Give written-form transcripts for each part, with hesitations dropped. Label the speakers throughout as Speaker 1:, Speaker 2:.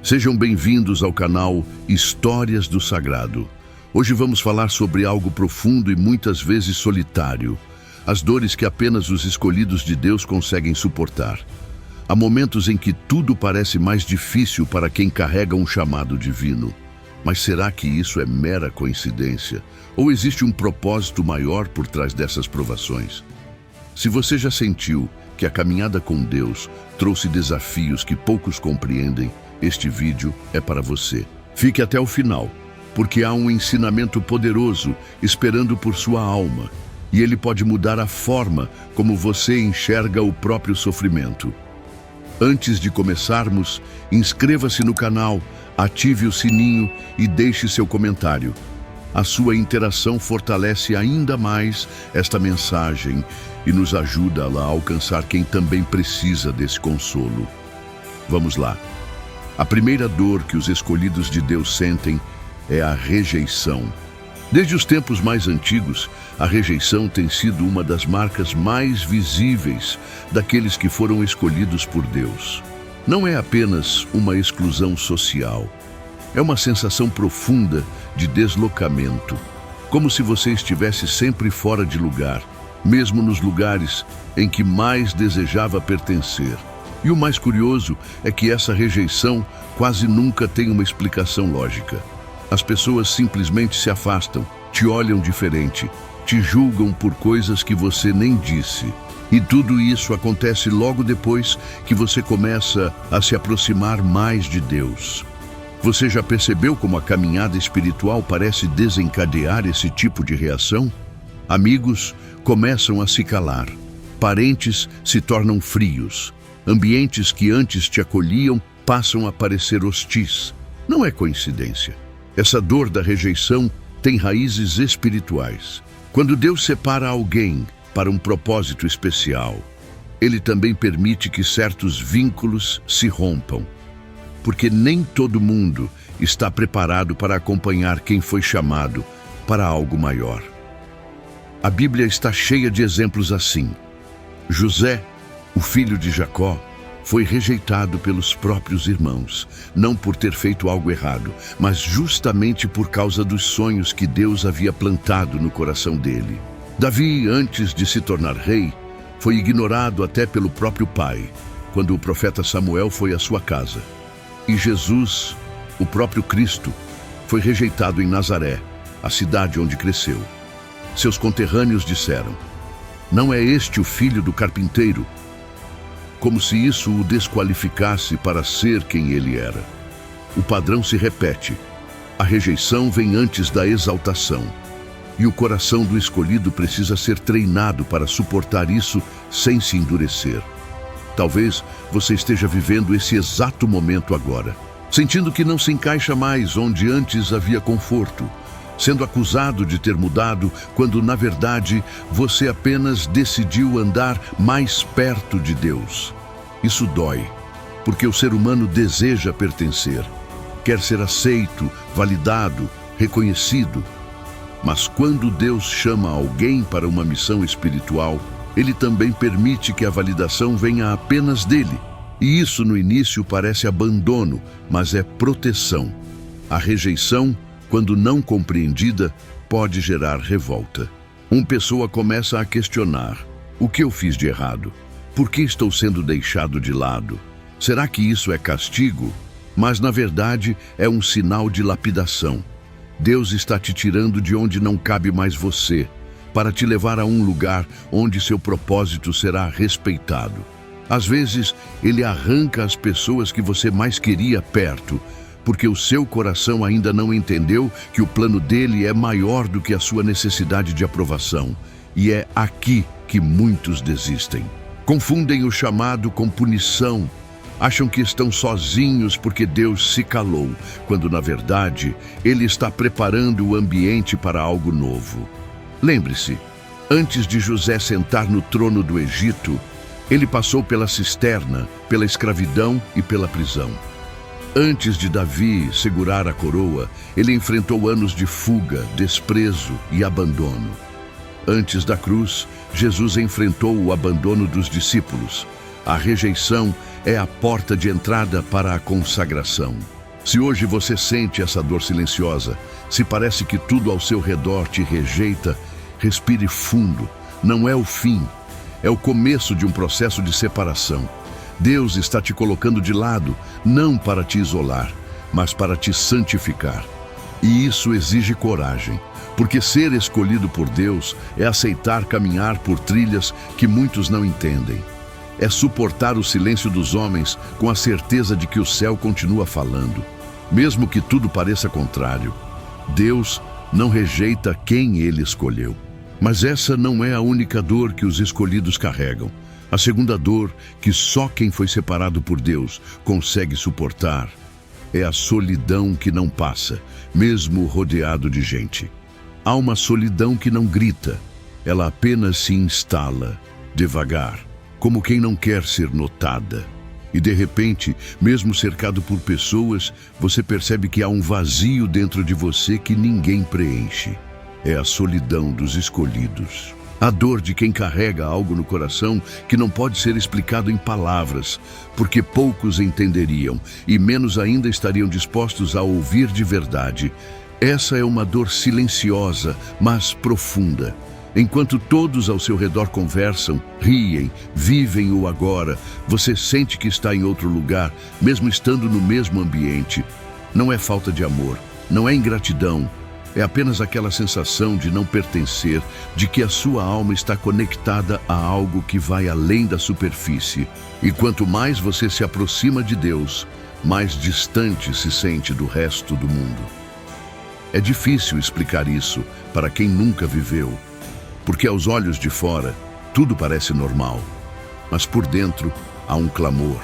Speaker 1: Sejam bem-vindos ao canal Histórias do Sagrado. Hoje vamos falar sobre algo profundo e muitas vezes solitário, as dores que apenas os escolhidos de Deus conseguem suportar. Há momentos em que tudo parece mais difícil para quem carrega um chamado divino. Mas será que isso é mera coincidência? Ou existe um propósito maior por trás dessas provações? Se você já sentiu que a caminhada com Deus trouxe desafios que poucos compreendem, este vídeo é para você. Fique até o final, porque há um ensinamento poderoso esperando por sua alma, e ele pode mudar a forma como você enxerga o próprio sofrimento. Antes de começarmos, inscreva-se no canal, ative o sininho e deixe seu comentário. A sua interação fortalece ainda mais esta mensagem e nos ajuda a alcançar quem também precisa desse consolo. Vamos lá. A primeira dor que os escolhidos de Deus sentem é a rejeição. Desde os tempos mais antigos, a rejeição tem sido uma das marcas mais visíveis daqueles que foram escolhidos por Deus. Não é apenas uma exclusão social, é uma sensação profunda de deslocamento, como se você estivesse sempre fora de lugar, mesmo nos lugares em que mais desejava pertencer. E o mais curioso é que essa rejeição quase nunca tem uma explicação lógica. As pessoas simplesmente se afastam, te olham diferente, te julgam por coisas que você nem disse. E tudo isso acontece logo depois que você começa a se aproximar mais de Deus. Você já percebeu como a caminhada espiritual parece desencadear esse tipo de reação? Amigos começam a se calar, parentes se tornam frios, ambientes que antes te acolhiam passam a parecer hostis. Não é coincidência. Essa dor da rejeição tem raízes espirituais. Quando Deus separa alguém para um propósito especial, Ele também permite que certos vínculos se rompam, porque nem todo mundo está preparado para acompanhar quem foi chamado para algo maior. A Bíblia está cheia de exemplos assim. José, o filho de Jacó, foi rejeitado pelos próprios irmãos, não por ter feito algo errado, mas justamente por causa dos sonhos que Deus havia plantado no coração dele. Davi, antes de se tornar rei, foi ignorado até pelo próprio pai, quando o profeta Samuel foi à sua casa. E Jesus, o próprio Cristo, foi rejeitado em Nazaré, a cidade onde cresceu. Seus conterrâneos disseram: "Não é este o filho do carpinteiro?" Como se isso o desqualificasse para ser quem ele era. O padrão se repete. A rejeição vem antes da exaltação. E o coração do escolhido precisa ser treinado para suportar isso sem se endurecer. Talvez você esteja vivendo esse exato momento agora, sentindo que não se encaixa mais onde antes havia conforto, sendo acusado de ter mudado, quando na verdade você apenas decidiu andar mais perto de Deus. Isso dói, porque o ser humano deseja pertencer, quer ser aceito, validado, reconhecido. Mas quando Deus chama alguém para uma missão espiritual, Ele também permite que a validação venha apenas dele. E isso no início parece abandono, mas é proteção. A rejeição, quando não compreendida, pode gerar revolta. Uma pessoa começa a questionar: o que eu fiz de errado? Por que estou sendo deixado de lado? Será que isso é castigo? Mas na verdade é um sinal de lapidação. Deus está te tirando de onde não cabe mais você, para te levar a um lugar onde seu propósito será respeitado. Às vezes, Ele arranca as pessoas que você mais queria perto, porque o seu coração ainda não entendeu que o plano dele é maior do que a sua necessidade de aprovação. E é aqui que muitos desistem. Confundem o chamado com punição. Acham que estão sozinhos porque Deus se calou, quando na verdade Ele está preparando o ambiente para algo novo. Lembre-se, antes de José sentar no trono do Egito, ele passou pela cisterna, pela escravidão e pela prisão. Antes de Davi segurar a coroa, ele enfrentou anos de fuga, desprezo e abandono. Antes da cruz, Jesus enfrentou o abandono dos discípulos, A rejeição é a porta de entrada para a consagração. Se hoje você sente essa dor silenciosa, se parece que tudo ao seu redor te rejeita, respire fundo. Não é o fim, é o começo de um processo de separação. Deus está te colocando de lado, não para te isolar, mas para te santificar. E isso exige coragem, porque ser escolhido por Deus é aceitar caminhar por trilhas que muitos não entendem. É suportar o silêncio dos homens com a certeza de que o céu continua falando. Mesmo que tudo pareça contrário, Deus não rejeita quem Ele escolheu. Mas essa não é a única dor que os escolhidos carregam. A segunda dor, que só quem foi separado por Deus consegue suportar, é a solidão que não passa, mesmo rodeado de gente. Há uma solidão que não grita, ela apenas se instala, devagar, como quem não quer ser notada. E de repente, mesmo cercado por pessoas, você percebe que há um vazio dentro de você que ninguém preenche. É a solidão dos escolhidos. A dor de quem carrega algo no coração que não pode ser explicado em palavras, porque poucos entenderiam e menos ainda estariam dispostos a ouvir de verdade. Essa é uma dor silenciosa, mas profunda. Enquanto todos ao seu redor conversam, riem, vivem o agora, você sente que está em outro lugar, mesmo estando no mesmo ambiente. Não é falta de amor, não é ingratidão, é apenas aquela sensação de não pertencer, de que a sua alma está conectada a algo que vai além da superfície. E quanto mais você se aproxima de Deus, mais distante se sente do resto do mundo. É difícil explicar isso para quem nunca viveu, porque aos olhos de fora, tudo parece normal. Mas por dentro, há um clamor,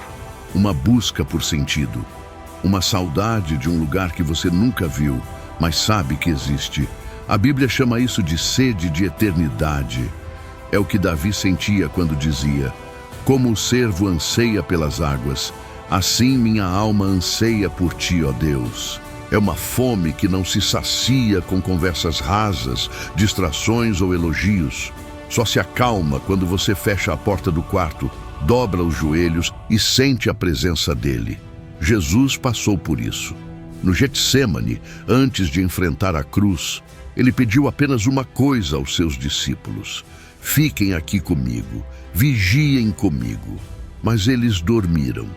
Speaker 1: uma busca por sentido, uma saudade de um lugar que você nunca viu, mas sabe que existe. A Bíblia chama isso de sede de eternidade. É o que Davi sentia quando dizia: como o servo anseia pelas águas, assim minha alma anseia por ti, ó Deus. É uma fome que não se sacia com conversas rasas, distrações ou elogios. Só se acalma quando você fecha a porta do quarto, dobra os joelhos e sente a presença dele. Jesus passou por isso. No Getsêmani, antes de enfrentar a cruz, ele pediu apenas uma coisa aos seus discípulos: fiquem aqui comigo, vigiem comigo. Mas eles dormiram.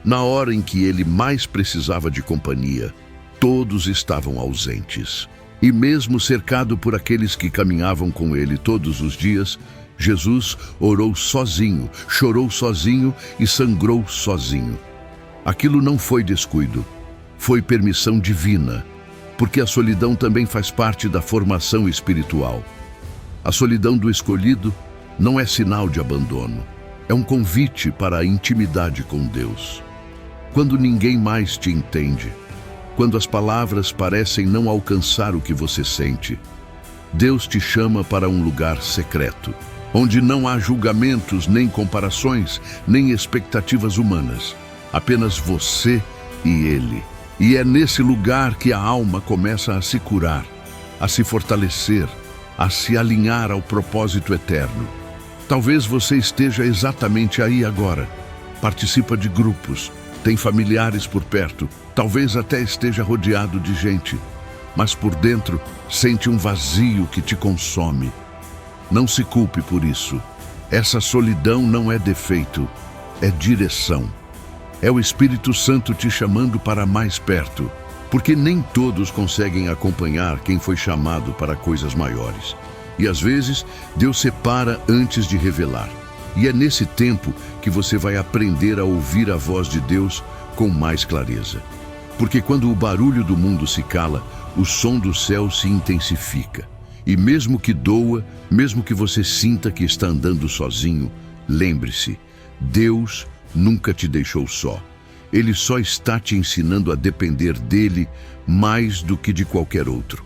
Speaker 1: Na hora em que ele mais precisava de companhia, todos estavam ausentes. E mesmo cercado por aqueles que caminhavam com ele todos os dias, Jesus orou sozinho, chorou sozinho e sangrou sozinho. Aquilo não foi descuido, foi permissão divina, porque a solidão também faz parte da formação espiritual. A solidão do escolhido não é sinal de abandono, é um convite para a intimidade com Deus. Quando ninguém mais te entende, quando as palavras parecem não alcançar o que você sente, Deus te chama para um lugar secreto, onde não há julgamentos, nem comparações, nem expectativas humanas, apenas você e Ele. E é nesse lugar que a alma começa a se curar, a se fortalecer, a se alinhar ao propósito eterno. Talvez você esteja exatamente aí agora. Participa de grupos, tem familiares por perto, talvez até esteja rodeado de gente, mas por dentro sente um vazio que te consome. Não se culpe por isso. Essa solidão não é defeito, é direção. É o Espírito Santo te chamando para mais perto, porque nem todos conseguem acompanhar quem foi chamado para coisas maiores. E às vezes, Deus separa antes de revelar. E é nesse tempo que você vai aprender a ouvir a voz de Deus com mais clareza. Porque quando o barulho do mundo se cala, o som do céu se intensifica. E mesmo que doa, mesmo que você sinta que está andando sozinho, lembre-se, Deus nunca te deixou só. Ele só está te ensinando a depender dele mais do que de qualquer outro.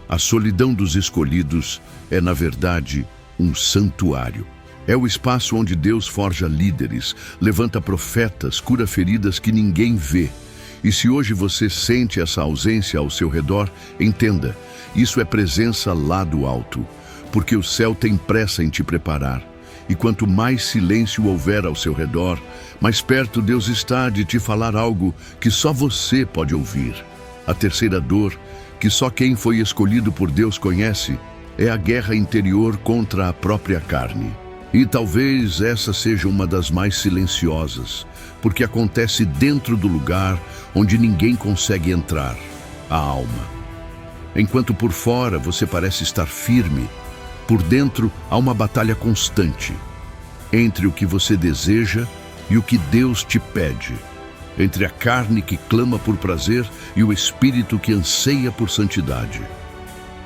Speaker 1: A solidão dos escolhidos é, na verdade, um santuário. É o espaço onde Deus forja líderes, levanta profetas, cura feridas que ninguém vê. E se hoje você sente essa ausência ao seu redor, entenda, isso é presença lá do alto, porque o céu tem pressa em te preparar. E quanto mais silêncio houver ao seu redor, mais perto Deus está de te falar algo que só você pode ouvir. A terceira dor, que só quem foi escolhido por Deus conhece, é a guerra interior contra a própria carne. E talvez essa seja uma das mais silenciosas, porque acontece dentro do lugar onde ninguém consegue entrar, a alma. Enquanto por fora você parece estar firme, por dentro há uma batalha constante entre o que você deseja e o que Deus te pede, entre a carne que clama por prazer e o espírito que anseia por santidade.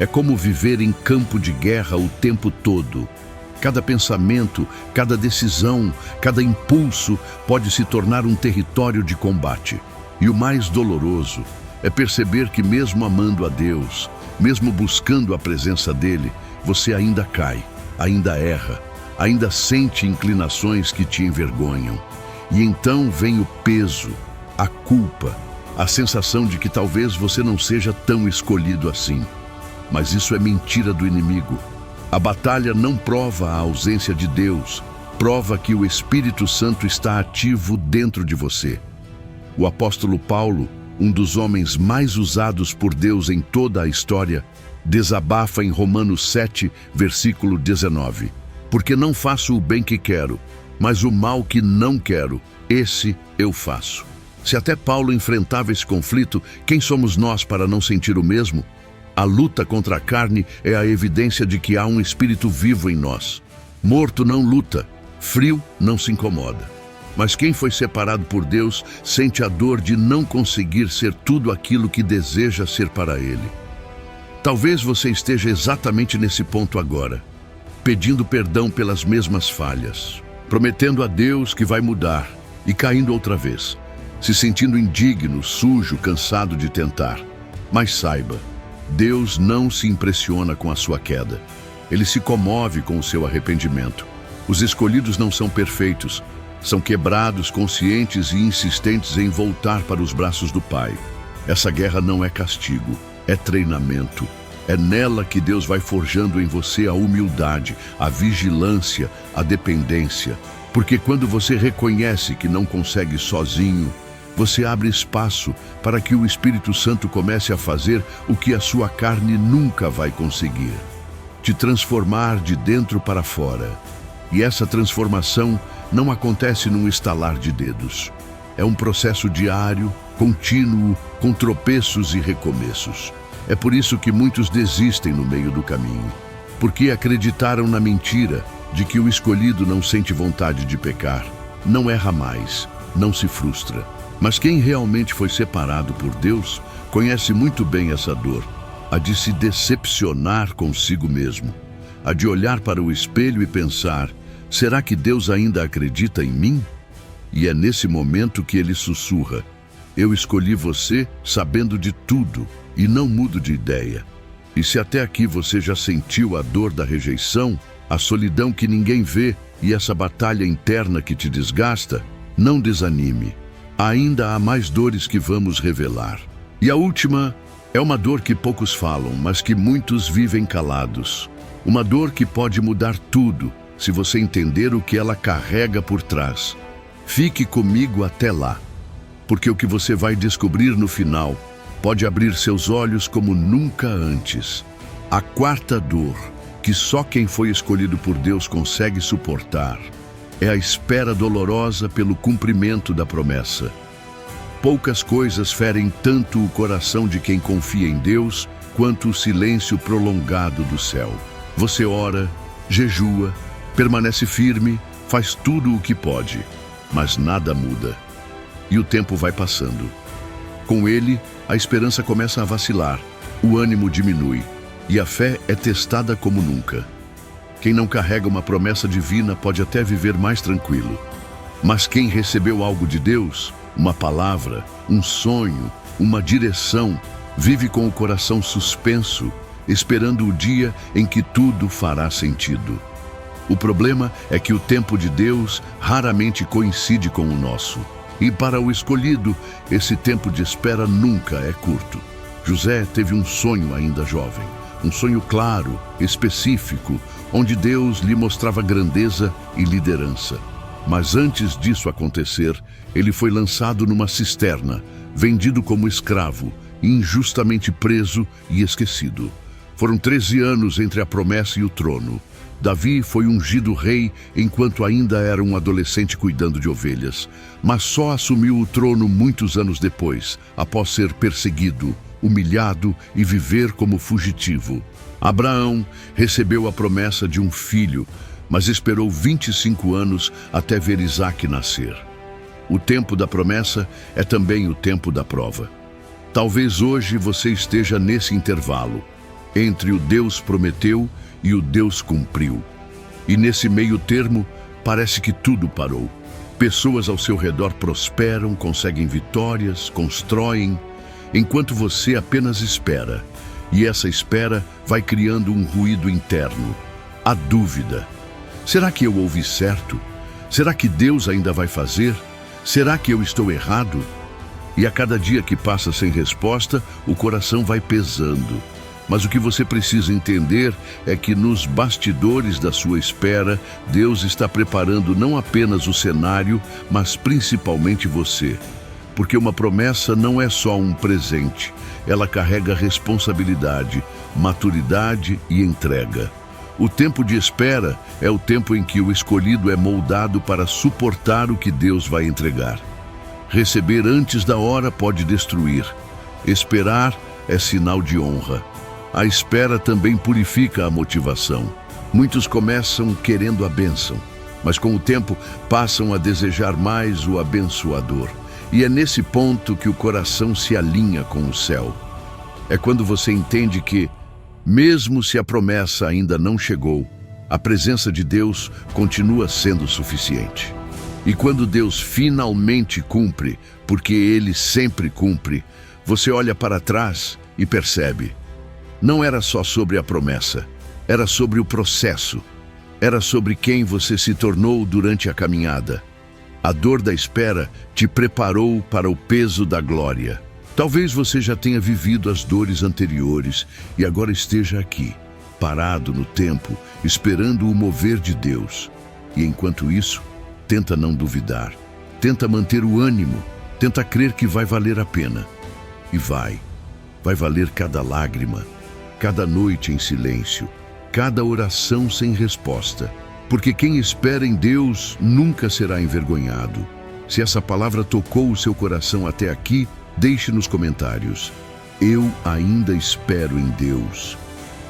Speaker 1: É como viver em campo de guerra o tempo todo. Cada pensamento, cada decisão, cada impulso pode se tornar um território de combate. E o mais doloroso é perceber que mesmo amando a Deus, mesmo buscando a presença dele, você ainda cai, ainda erra, ainda sente inclinações que te envergonham. E então vem o peso, a culpa, a sensação de que talvez você não seja tão escolhido assim. Mas isso é mentira do inimigo. A batalha não prova a ausência de Deus, prova que o Espírito Santo está ativo dentro de você. O apóstolo Paulo, um dos homens mais usados por Deus em toda a história, desabafa em Romanos 7, versículo 19. Porque não faço o bem que quero, mas o mal que não quero, esse eu faço. Se até Paulo enfrentava esse conflito, quem somos nós para não sentir o mesmo? A luta contra a carne é a evidência de que há um espírito vivo em nós. Morto não luta, frio não se incomoda. Mas quem foi separado por Deus sente a dor de não conseguir ser tudo aquilo que deseja ser para Ele. Talvez você esteja exatamente nesse ponto agora, pedindo perdão pelas mesmas falhas, prometendo a Deus que vai mudar e caindo outra vez, se sentindo indigno, sujo, cansado de tentar. Mas saiba, Deus não se impressiona com a sua queda. Ele se comove com o seu arrependimento. Os escolhidos não são perfeitos, são quebrados, conscientes e insistentes em voltar para os braços do Pai. Essa guerra não é castigo, é treinamento. É nela que Deus vai forjando em você a humildade, a vigilância, a dependência. Porque quando você reconhece que não consegue sozinho, você abre espaço para que o Espírito Santo comece a fazer o que a sua carne nunca vai conseguir: te transformar de dentro para fora. E essa transformação não acontece num estalar de dedos. É um processo diário, contínuo, com tropeços e recomeços. É por isso que muitos desistem no meio do caminho, porque acreditaram na mentira de que o escolhido não sente vontade de pecar, não erra mais, não se frustra. Mas quem realmente foi separado por Deus conhece muito bem essa dor, a de se decepcionar consigo mesmo, a de olhar para o espelho e pensar: será que Deus ainda acredita em mim? E é nesse momento que ele sussurra: eu escolhi você sabendo de tudo e não mudo de ideia. E se até aqui você já sentiu a dor da rejeição, a solidão que ninguém vê e essa batalha interna que te desgasta, não desanime. Ainda há mais dores que vamos revelar. E a última é uma dor que poucos falam, mas que muitos vivem calados. Uma dor que pode mudar tudo, se você entender o que ela carrega por trás. Fique comigo até lá, porque o que você vai descobrir no final pode abrir seus olhos como nunca antes. A quarta dor, que só quem foi escolhido por Deus consegue suportar, é a espera dolorosa pelo cumprimento da promessa. Poucas coisas ferem tanto o coração de quem confia em Deus quanto o silêncio prolongado do céu. Você ora, jejua, permanece firme, faz tudo o que pode, mas nada muda. E o tempo vai passando. Com ele, a esperança começa a vacilar, o ânimo diminui e a fé é testada como nunca. Quem não carrega uma promessa divina pode até viver mais tranquilo. Mas quem recebeu algo de Deus, uma palavra, um sonho, uma direção, vive com o coração suspenso, esperando o dia em que tudo fará sentido. O problema é que o tempo de Deus raramente coincide com o nosso. E para o escolhido, esse tempo de espera nunca é curto. José teve um sonho ainda jovem. um sonho claro, específico, onde Deus lhe mostrava grandeza e liderança. Mas antes disso acontecer, ele foi lançado numa cisterna, vendido como escravo, injustamente preso e esquecido. Foram 13 anos entre a promessa e o trono. Davi foi ungido rei enquanto ainda era um adolescente cuidando de ovelhas, mas só assumiu o trono muitos anos depois, após ser perseguido, humilhado e viver como fugitivo. Abraão recebeu a promessa de um filho, mas esperou 25 anos até ver Isaque nascer. O tempo da promessa é também o tempo da prova. Talvez hoje você esteja nesse intervalo, entre o Deus prometeu e o Deus cumpriu. E nesse meio termo, parece que tudo parou. Pessoas ao seu redor prosperam, conseguem vitórias, constroem, enquanto você apenas espera. E essa espera vai criando um ruído interno. A dúvida. Será que eu ouvi certo? Será que Deus ainda vai fazer? Será que eu estou errado? E a cada dia que passa sem resposta, o coração vai pesando. Mas o que você precisa entender é que nos bastidores da sua espera, Deus está preparando não apenas o cenário, mas principalmente você. Porque uma promessa não é só um presente, ela carrega responsabilidade, maturidade e entrega. O tempo de espera é o tempo em que o escolhido é moldado para suportar o que Deus vai entregar. Receber antes da hora pode destruir. Esperar é sinal de honra. A espera também purifica a motivação. Muitos começam querendo a bênção, mas com o tempo passam a desejar mais o abençoador. E é nesse ponto que o coração se alinha com o céu. É quando você entende que, mesmo se a promessa ainda não chegou, a presença de Deus continua sendo suficiente. E quando Deus finalmente cumpre, porque Ele sempre cumpre, você olha para trás e percebe. Não era só sobre a promessa, era sobre o processo. Era sobre quem você se tornou durante a caminhada. A dor da espera te preparou para o peso da glória. Talvez você já tenha vivido as dores anteriores e agora esteja aqui, parado no tempo, esperando o mover de Deus. E enquanto isso, tenta não duvidar, tenta manter o ânimo, tenta crer que vai valer a pena. E vai valer cada lágrima, cada noite em silêncio, cada oração sem resposta. Porque quem espera em Deus nunca será envergonhado. Se essa palavra tocou o seu coração até aqui, deixe nos comentários. Eu ainda espero em Deus.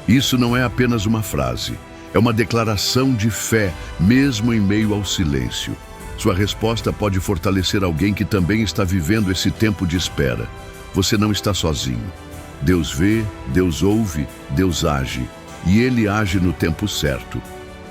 Speaker 1: Isso não é apenas uma frase, é uma declaração de fé, mesmo em meio ao silêncio. Sua resposta pode fortalecer alguém que também está vivendo esse tempo de espera. Você não está sozinho. Deus vê, Deus ouve, Deus age. E Ele age no tempo certo.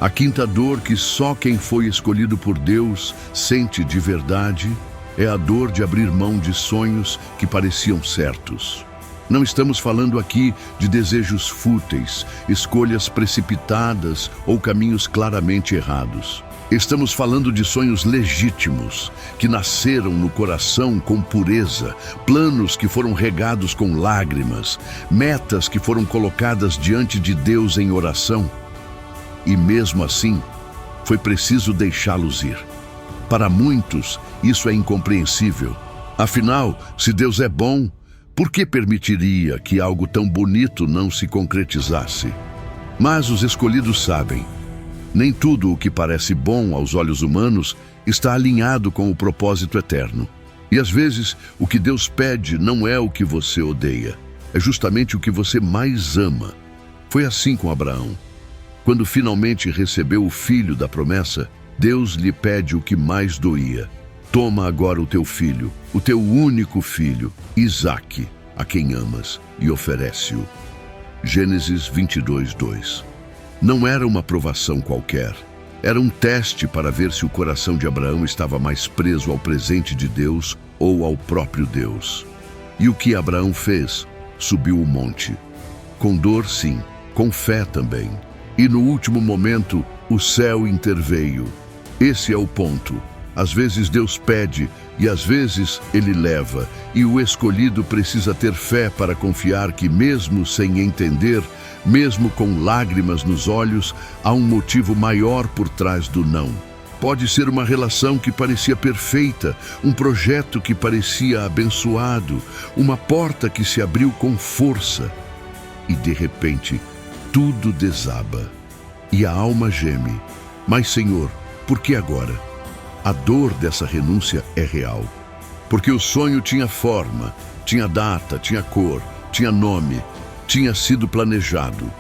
Speaker 1: A quinta dor que só quem foi escolhido por Deus sente de verdade é a dor de abrir mão de sonhos que pareciam certos. Não estamos falando aqui de desejos fúteis, escolhas precipitadas ou caminhos claramente errados. Estamos falando de sonhos legítimos, que nasceram no coração com pureza, planos que foram regados com lágrimas, metas que foram colocadas diante de Deus em oração. E mesmo assim, foi preciso deixá-los ir. Para muitos, isso é incompreensível. Afinal, se Deus é bom, por que permitiria que algo tão bonito não se concretizasse? Mas os escolhidos sabem. Nem tudo o que parece bom aos olhos humanos está alinhado com o propósito eterno. E às vezes, o que Deus pede não é o que você odeia, é justamente o que você mais ama. Foi assim com Abraão. Quando finalmente recebeu o filho da promessa, Deus lhe pede o que mais doía. Toma agora o teu filho, o teu único filho, Isaque, a quem amas, e oferece-o. Gênesis 22:2. Não era uma provação qualquer. Era um teste para ver se o coração de Abraão estava mais preso ao presente de Deus ou ao próprio Deus. E o que Abraão fez? Subiu o monte. Com dor, sim, com fé também. E no último momento, o céu interveio. Esse é o ponto. Às vezes Deus pede e às vezes Ele leva, e o escolhido precisa ter fé para confiar que, mesmo sem entender, mesmo com lágrimas nos olhos, há um motivo maior por trás do não. Pode ser uma relação que parecia perfeita, um projeto que parecia abençoado, uma porta que se abriu com força. E de repente, tudo desaba. E a alma geme. Mas, Senhor, por que agora? A dor dessa renúncia é real. Porque o sonho tinha forma, tinha data, tinha cor, tinha nome, tinha sido planejado.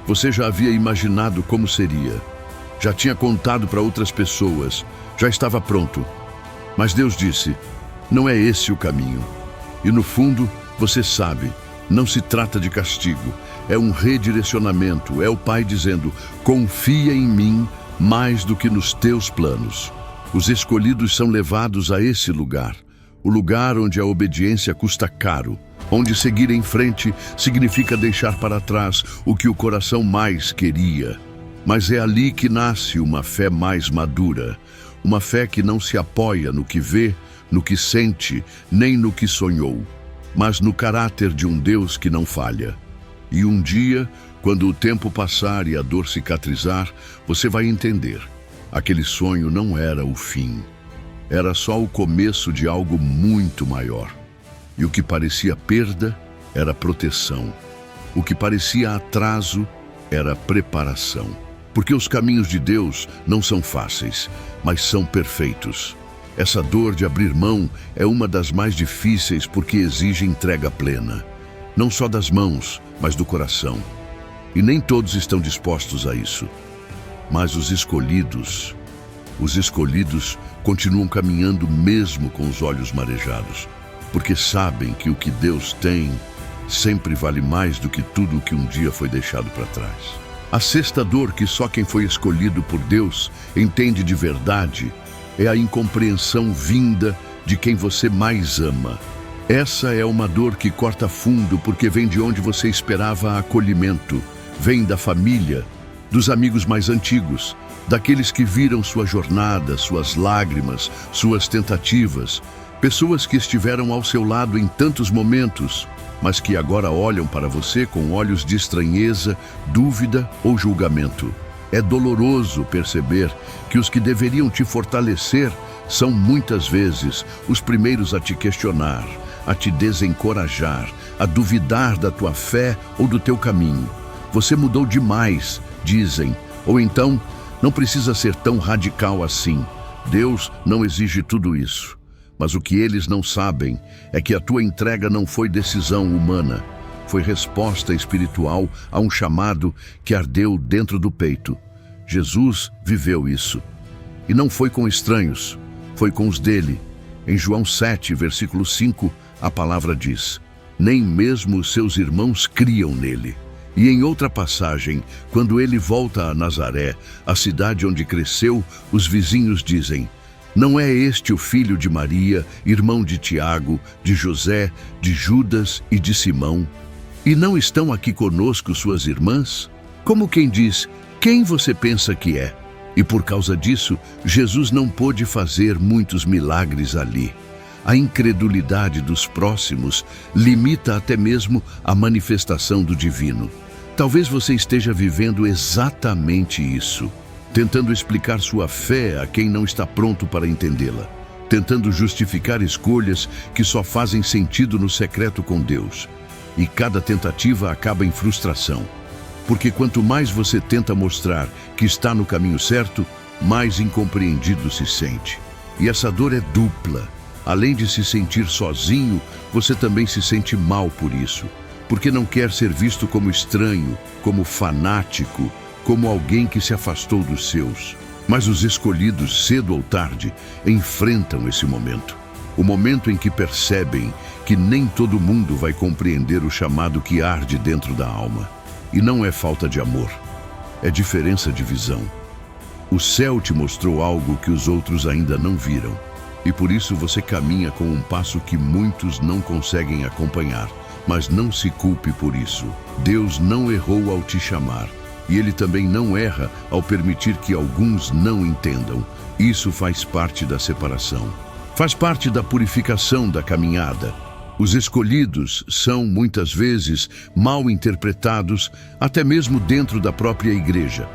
Speaker 1: Você já havia imaginado como seria. Já tinha contado para outras pessoas, já estava pronto. Mas Deus disse, não é esse o caminho. E no fundo, você sabe, não se trata de castigo, é um redirecionamento, é o Pai dizendo, confia em mim mais do que nos teus planos. Os escolhidos são levados a esse lugar, o lugar onde a obediência custa caro, onde seguir em frente significa deixar para trás o que o coração mais queria. Mas é ali que nasce uma fé mais madura, uma fé que não se apoia no que vê, no que sente, nem no que sonhou, mas no caráter de um Deus que não falha. E um dia, quando o tempo passar e a dor cicatrizar, você vai entender. Aquele sonho não era o fim. Era só o começo de algo muito maior. E o que parecia perda era proteção. O que parecia atraso era preparação. Porque os caminhos de Deus não são fáceis, mas são perfeitos. Essa dor de abrir mão é uma das mais difíceis porque exige entrega plena. Não só das mãos, mas do coração. E nem todos estão dispostos a isso. Mas os escolhidos continuam caminhando mesmo com os olhos marejados, porque sabem que o que Deus tem sempre vale mais do que tudo o que um dia foi deixado para trás. A sexta dor que só quem foi escolhido por Deus entende de verdade é a incompreensão vinda de quem você mais ama. Essa é uma dor que corta fundo porque vem de onde você esperava acolhimento, vem da família, dos amigos mais antigos, daqueles que viram sua jornada, suas lágrimas, suas tentativas, pessoas que estiveram ao seu lado em tantos momentos, mas que agora olham para você com olhos de estranheza, dúvida ou julgamento. É doloroso perceber que os que deveriam te fortalecer são muitas vezes os primeiros a te questionar, a te desencorajar, a duvidar da tua fé ou do teu caminho. Você mudou demais, dizem, ou então, não precisa ser tão radical assim. Deus não exige tudo isso. Mas o que eles não sabem é que a tua entrega não foi decisão humana, foi resposta espiritual a um chamado que ardeu dentro do peito. Jesus viveu isso. E não foi com estranhos, foi com os dele. Em João 7, versículo 5, a palavra diz, nem mesmo os seus irmãos criam nele. E em outra passagem, quando ele volta a Nazaré, a cidade onde cresceu, os vizinhos dizem, não é este o filho de Maria, irmão de Tiago, de José, de Judas e de Simão? E não estão aqui conosco suas irmãs? Como quem diz, quem você pensa que é? E por causa disso, Jesus não pôde fazer muitos milagres ali. A incredulidade dos próximos limita até mesmo a manifestação do divino. Talvez você esteja vivendo exatamente isso. Tentando explicar sua fé a quem não está pronto para entendê-la, tentando justificar escolhas que só fazem sentido no secreto com Deus. E cada tentativa acaba em frustração, porque quanto mais você tenta mostrar que está no caminho certo, mais incompreendido se sente. E essa dor é dupla. Além de se sentir sozinho, você também se sente mal por isso, porque não quer ser visto como estranho, como fanático, como alguém que se afastou dos seus. Mas os escolhidos, cedo ou tarde, enfrentam esse momento. O momento em que percebem que nem todo mundo vai compreender o chamado que arde dentro da alma. E não é falta de amor, é diferença de visão. O céu te mostrou algo que os outros ainda não viram. E por isso você caminha com um passo que muitos não conseguem acompanhar. Mas não se culpe por isso. Deus não errou ao te chamar. e ele também não erra ao permitir que alguns não entendam. Isso faz parte da separação. Faz parte da purificação da caminhada. Os escolhidos são, muitas vezes, mal interpretados, até mesmo dentro da própria igreja.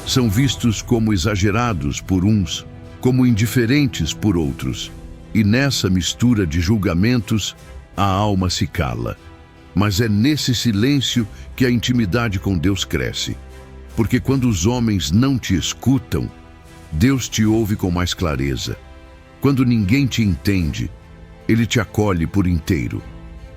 Speaker 1: São vistos como exagerados por uns, como indiferentes por outros. E nessa mistura de julgamentos, a alma se cala. Mas é nesse silêncio que a intimidade com Deus cresce. Porque quando os homens não te escutam, Deus te ouve com mais clareza. Quando ninguém te entende, Ele te acolhe por inteiro.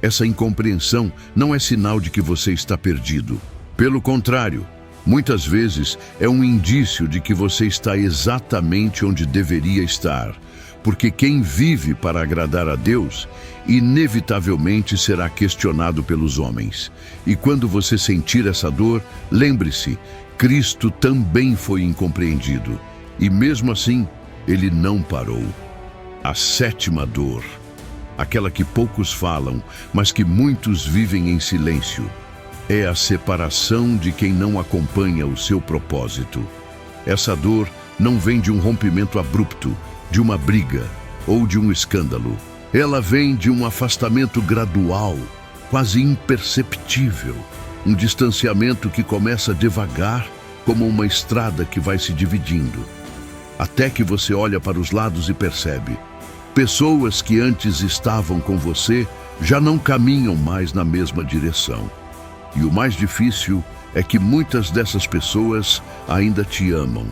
Speaker 1: Essa incompreensão não é sinal de que você está perdido. Pelo contrário, muitas vezes é um indício de que você está exatamente onde deveria estar. Porque quem vive para agradar a Deus, inevitavelmente será questionado pelos homens. E quando você sentir essa dor, lembre-se, Cristo também foi incompreendido. E mesmo assim, Ele não parou. A sétima dor, aquela que poucos falam, mas que muitos vivem em silêncio, é a separação de quem não acompanha o seu propósito. Essa dor não vem de um rompimento abrupto, de uma briga ou de um escândalo. Ela vem de um afastamento gradual, quase imperceptível. Um distanciamento que começa devagar, como uma estrada que vai se dividindo. Até que você olha para os lados e percebe. Pessoas que antes estavam com você já não caminham mais na mesma direção. E o mais difícil é que muitas dessas pessoas ainda te amam.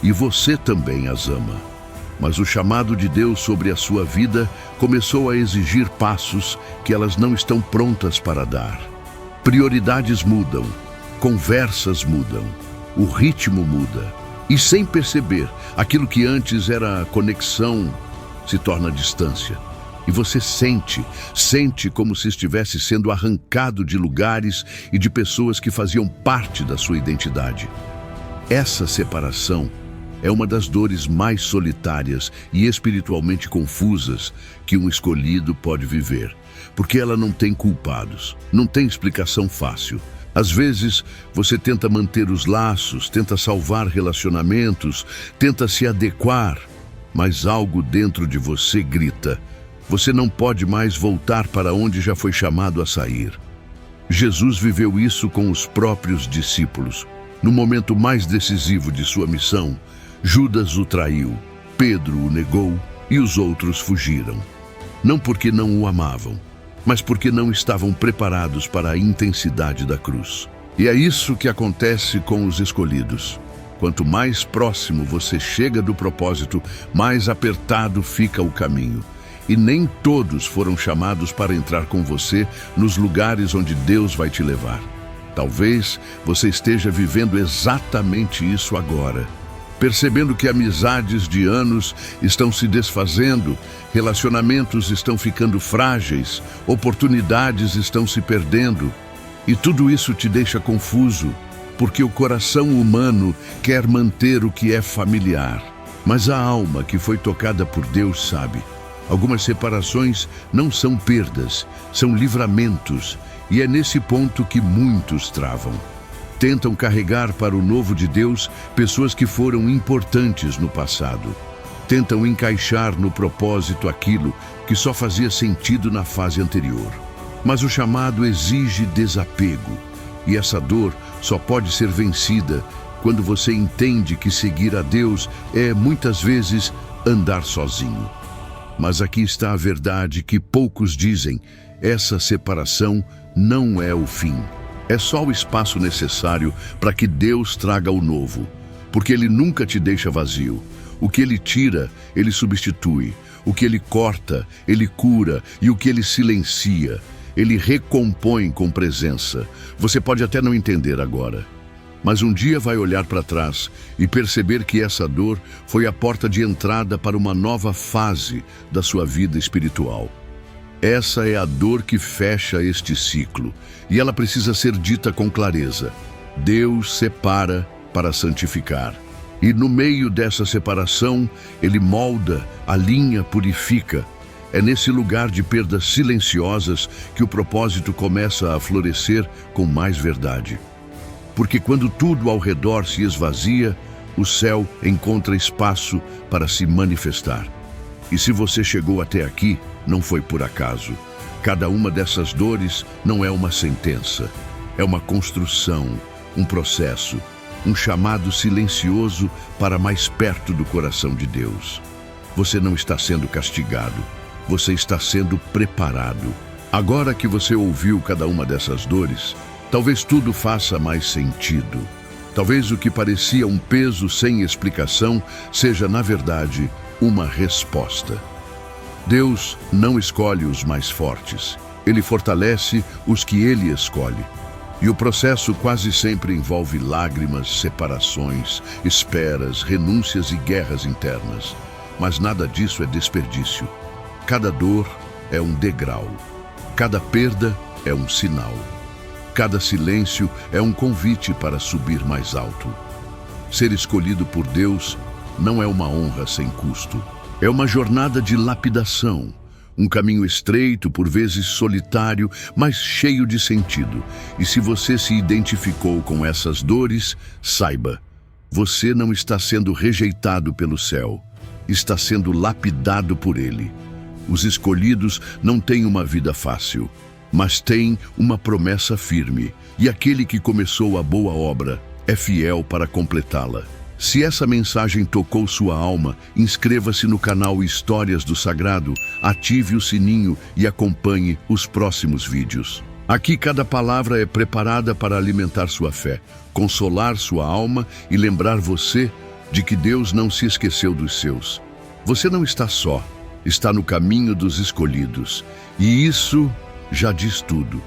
Speaker 1: E você também as ama. Mas o chamado de Deus sobre a sua vida começou a exigir passos que elas não estão prontas para dar. Prioridades mudam, conversas mudam, o ritmo muda. E sem perceber, aquilo que antes era conexão se torna distância. E você sente como se estivesse sendo arrancado de lugares e de pessoas que faziam parte da sua identidade. Essa separação é uma das dores mais solitárias e espiritualmente confusas que um escolhido pode viver, porque ela não tem culpados, não tem explicação fácil. Às vezes, você tenta manter os laços, tenta salvar relacionamentos, tenta se adequar, mas algo dentro de você grita: você não pode mais voltar para onde já foi chamado a sair. Jesus viveu isso com os próprios discípulos. No momento mais decisivo de sua missão, Judas o traiu, Pedro o negou e os outros fugiram. Não porque não o amavam, mas porque não estavam preparados para a intensidade da cruz. E é isso que acontece com os escolhidos. Quanto mais próximo você chega do propósito, mais apertado fica o caminho. E nem todos foram chamados para entrar com você nos lugares onde Deus vai te levar. Talvez você esteja vivendo exatamente isso agora. Percebendo que amizades de anos estão se desfazendo, relacionamentos estão ficando frágeis, oportunidades estão se perdendo. E tudo isso te deixa confuso, porque o coração humano quer manter o que é familiar. Mas a alma que foi tocada por Deus sabe. Algumas separações não são perdas, são livramentos, e é nesse ponto que muitos travam. Tentam carregar para o novo de Deus pessoas que foram importantes no passado. Tentam encaixar no propósito aquilo que só fazia sentido na fase anterior. Mas o chamado exige desapego, e essa dor só pode ser vencida quando você entende que seguir a Deus é, muitas vezes, andar sozinho. Mas aqui está a verdade que poucos dizem: essa separação não é o fim. É só o espaço necessário para que Deus traga o novo, porque Ele nunca te deixa vazio. O que Ele tira, Ele substitui. O que Ele corta, Ele cura. E o que Ele silencia, Ele recompõe com presença. Você pode até não entender agora, mas um dia vai olhar para trás e perceber que essa dor foi a porta de entrada para uma nova fase da sua vida espiritual. Essa é a dor que fecha este ciclo, e ela precisa ser dita com clareza. Deus separa para santificar. E no meio dessa separação, Ele molda, alinha, purifica. É nesse lugar de perdas silenciosas que o propósito começa a florescer com mais verdade. porque quando tudo ao redor se esvazia, o céu encontra espaço para se manifestar. E se você chegou até aqui, não foi por acaso. Cada uma dessas dores não é uma sentença, é uma construção, um processo, um chamado silencioso para mais perto do coração de Deus. Você não está sendo castigado, você está sendo preparado. Agora que você ouviu cada uma dessas dores, talvez tudo faça mais sentido. Talvez o que parecia um peso sem explicação seja, na verdade, uma resposta. Deus não escolhe os mais fortes, Ele fortalece os que Ele escolhe. E o processo quase sempre envolve lágrimas, separações, esperas, renúncias e guerras internas. Mas nada disso é desperdício. Cada dor é um degrau. Cada perda é um sinal. Cada silêncio é um convite para subir mais alto. Ser escolhido por Deus não é uma honra sem custo. É uma jornada de lapidação. Um caminho estreito, por vezes solitário, mas cheio de sentido. E se você se identificou com essas dores, saiba, você não está sendo rejeitado pelo céu, está sendo lapidado por Ele. Os escolhidos não têm uma vida fácil, mas têm uma promessa firme, e aquele que começou a boa obra é fiel para completá-la. Se essa mensagem tocou sua alma, inscreva-se no canal Histórias do Sagrado, ative o sininho e acompanhe os próximos vídeos. Aqui cada palavra é preparada para alimentar sua fé, consolar sua alma e lembrar você de que Deus não se esqueceu dos seus. Você não está só, está no caminho dos escolhidos. E isso já diz tudo.